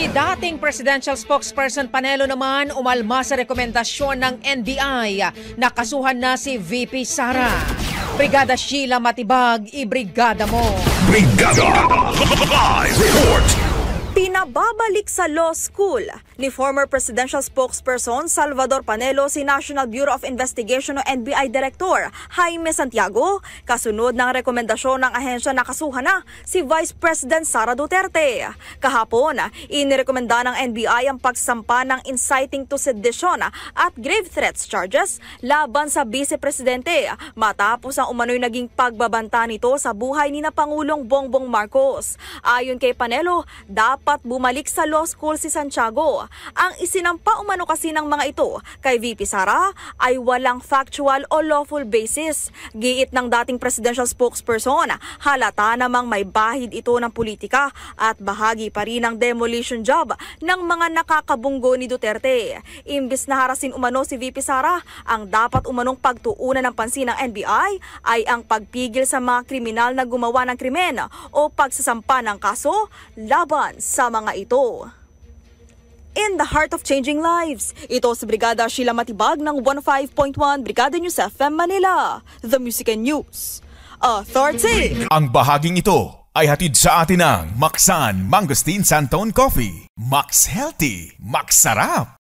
Si dating presidential spokesperson Panelo naman umalma sa rekomendasyon ng NBI na kasuhan na si VP Sara. Brigada Sheila Matibag, ibrigada mo. Brigada Live Report. Pinababalik sa law school ni former presidential spokesperson Salvador Panelo si National Bureau of Investigation o NBI Director Jaime Santiago kasunod ng rekomendasyon ng ahensya na kasuhan na si Vice President Sara Duterte. Kahapon, inirekomenda ng NBI ang pagsampa ng inciting to sedition at grave threats charges laban sa Vice Presidente matapos ang umano'y naging pagbabanta nito sa buhay ni na Pangulong Bongbong Marcos. Ayon kay Panelo, dapat bumalik sa law school si Santiago. Ang isinampa umano kasi ng mga ito kay VP Sara ay walang factual o lawful basis. Giit ng dating presidential spokesperson, halata namang may bahid ito ng politika at bahagi pa rin ng demolition job ng mga nakakabunggo ni Duterte. Imbis na harasin umano si VP Sara, ang dapat umanong pagtuunan ng pansin ng NBI ay ang pagpigil sa mga kriminal na gumawa ng krimen o pagsasampa ng kaso laban sa mga ito. In the heart of changing lives, ito si Brigada Sheila Matibag ng 105.1 Brigada News FM Manila, The Music and News Authority. Ang bahaging ito ay hatid sa atin ng Maxan Mangosteen Santon Coffee. Max Healthy, Max Sarap.